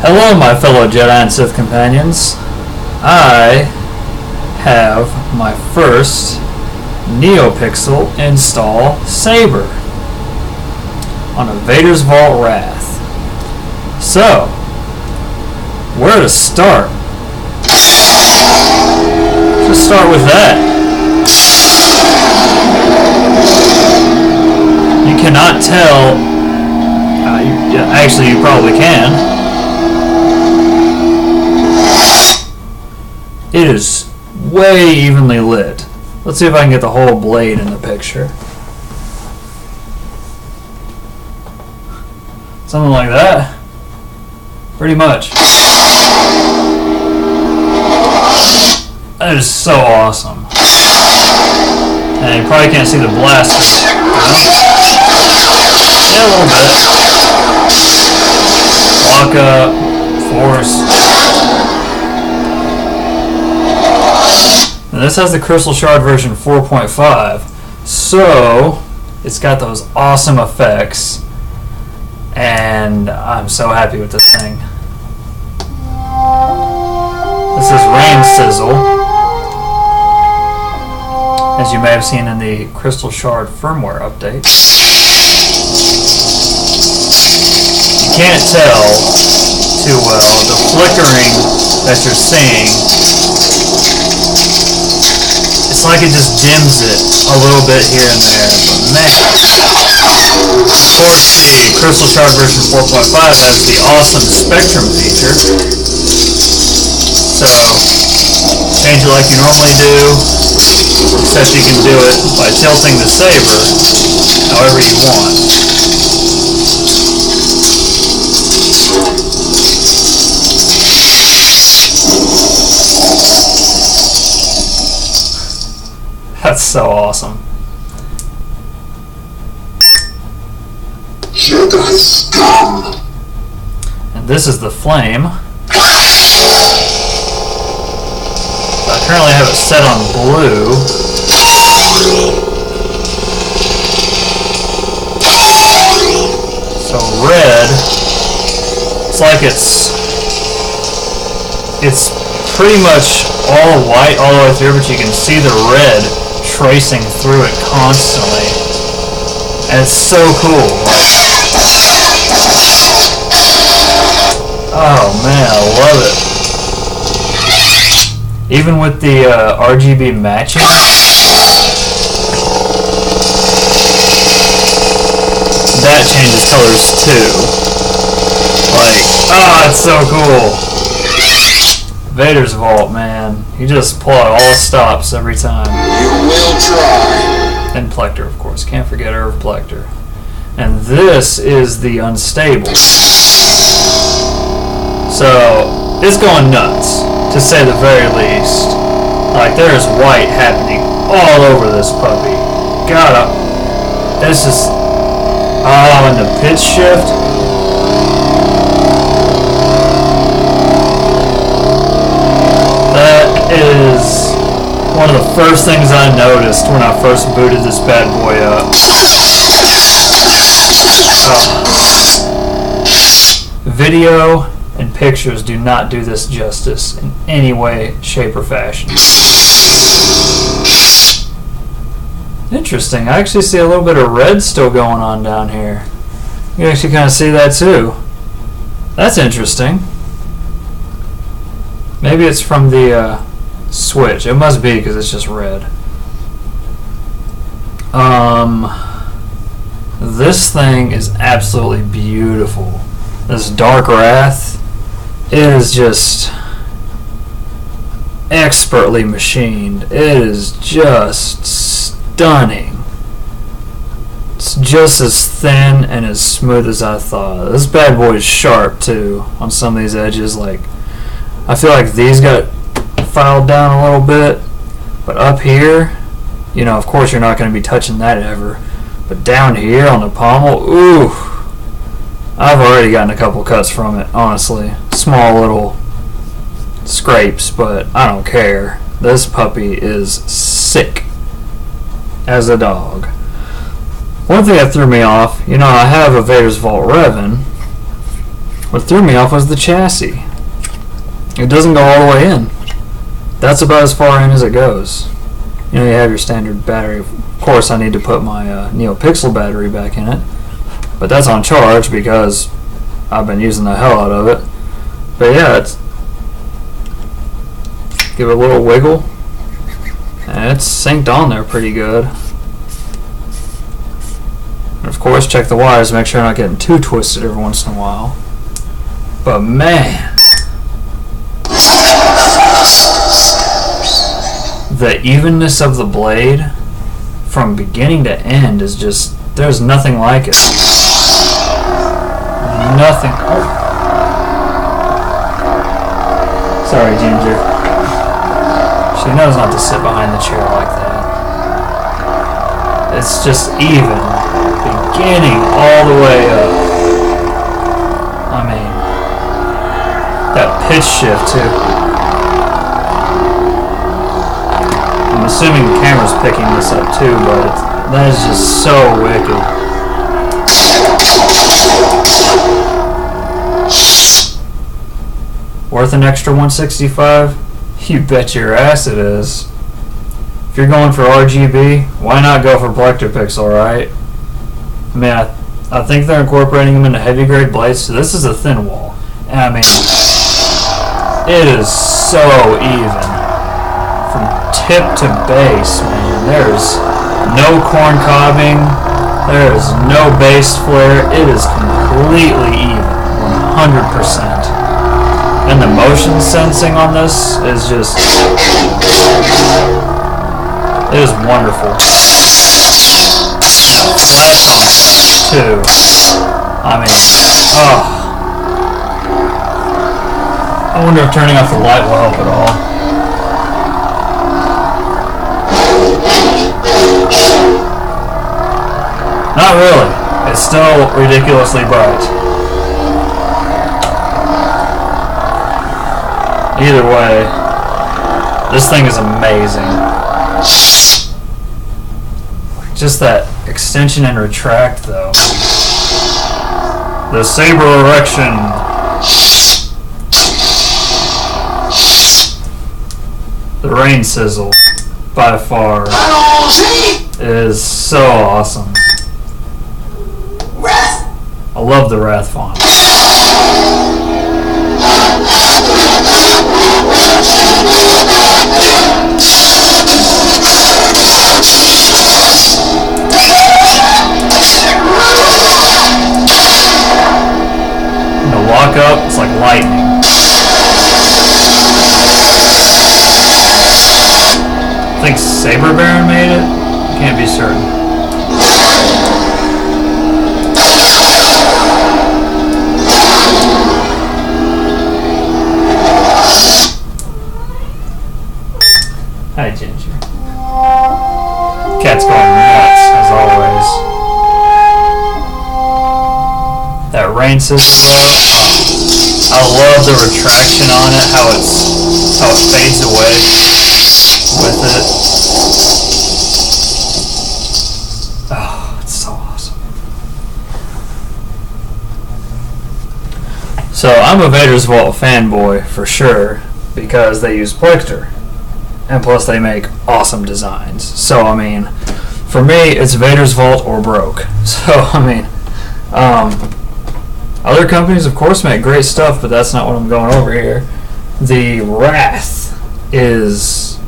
Hello, my fellow Jedi and Sith companions. I have my first Plecterpixel install saber on a Vaders Vault Wrath. So, where to start? Let's start with that. You cannot tell. Actually, you probably can. It is way evenly lit. Let's see if I can get the whole blade in the picture. Something like that. Pretty much. That is so awesome. And you probably can't see the blaster. Yeah, a little bit. Lock up, force. And this has the Crystal Shard version 4.5, so it's got those awesome effects, and I'm so happy with this thing. This is Rain Sizzle, as you may have seen in the Crystal Shard firmware update. You can't tell too well. The flickering that you're seeing, it's like it just dims it a little bit here and there, but man. Of course, the Crystal Shard version 4.5 has the awesome Spectrum feature. So, change it like you normally do, except you can do it by tilting the saber however you want. That's so awesome. And this is the flame. I currently have it set on blue. So red, it's like it's pretty much all white all the way through, but you can see the red tracing through it constantly, and it's so cool. Oh man, I love it. Even with the RGB matching, that changes colors too. Like, it's so cool. Vaders Vault, man. You just pull out all the stops every time. You will try. And Plecter, of course. Can't forget her Plecter. And this is the unstable. So, it's going nuts, to say the very least. Like, there is white happening all over this puppy. God, this is... and the pitch shift. Is one of the first things I noticed when I first booted this bad boy up. Video and pictures do not do this justice in any way, shape, or fashion. Interesting. I actually see a little bit of red still going on down here. You can actually kind of see that too. That's interesting. Maybe it's from the switch. It must be because it's just red. This thing is absolutely beautiful. This Dark Wrath is just expertly machined. It is just stunning. It's just as thin and as smooth as I thought. This bad boy is sharp too on some of these edges. Like, I feel like these got filed down a little bit, but up here, you know, of course you're not going to be touching that ever, but down here on the pommel, ooh, I've already gotten a couple cuts from it, honestly. Small little scrapes, but I don't care. This puppy is sick as a dog. One thing that threw me off, you know, I have a Vaders Vault Revan, What threw me off was the chassis. It doesn't go all the way in. That's about as far in as it goes. You know, you have your standard battery. Of course, I need to put my NeoPixel battery back in it, but that's on charge because I've been using the hell out of it. But yeah, it's give it a little wiggle, and it's synced on there pretty good. And of course, check the wires, make sure I'm not getting too twisted every once in a while. But man, the evenness of the blade from beginning to end is just, there's nothing like it. Nothing. Oh. Sorry, Ginger. She knows not to sit behind the chair like that. It's just even, beginning all the way up. I mean, that pitch shift too. I'm assuming the camera's picking this up too, but that is just so wicked. Worth an extra $165? You bet your ass it is. If you're going for RGB, why not go for Plecterpixel, right? I mean, I think they're incorporating them into heavy grade blades, so this is a thin wall. And I mean, it is so even. From tip to base, man. There's no corn cobbing. There is no base flare. It is completely even. 100%. And the motion sensing on this is just, it is wonderful. Flat contrast too. I mean, oh. I wonder if turning off the light will help at all. Not really. It's still ridiculously bright. Either way, this thing is amazing. Just that extension and retract though. The saber erection. The rain sizzle, by far, is so awesome. I love the Wrath font. Walk up, it's like lightning. I think Saber Baron made it. Can't be certain. Hi, Ginger. Cat's going nuts, as always. That rain sizzle though. I love the retraction on it, how it fades away with it. Oh, it's so awesome. So I'm a Vaders Vault fanboy for sure because they use Plecter, and plus they make awesome designs. So I mean, for me, it's Vaders Vault or broke. So I mean, other companies, of course, make great stuff, but that's not what I'm going over here. The Wrath is,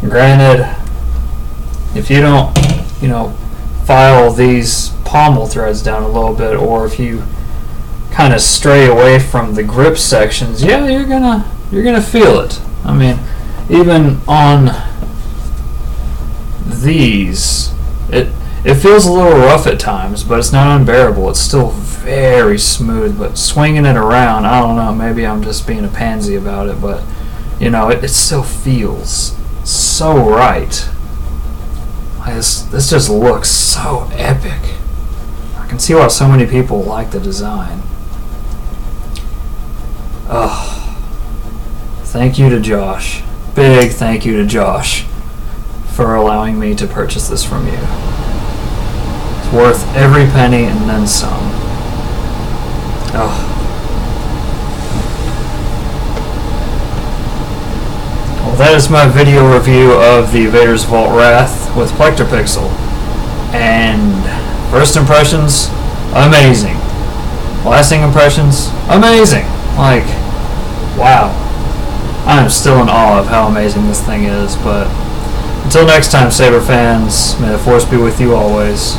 granted, if you don't, file these pommel threads down a little bit, or if you kind of stray away from the grip sections, yeah, you're gonna feel it. I mean, even on these, it feels a little rough at times, but it's not unbearable. It's still very smooth, but swinging it around, I don't know, maybe I'm just being a pansy about it, but, it still feels so right. This just looks so epic. I can see why so many people like the design. Thank you to Josh. Big thank you to Josh for allowing me to purchase this from you. Worth every penny and then some. Oh. Well, that is my video review of the Vaders Vault Wrath with Plecterpixel. And first impressions, amazing. Lasting impressions, amazing. Like, wow. I am still in awe of how amazing this thing is. But until next time, Saber fans, may the Force be with you always.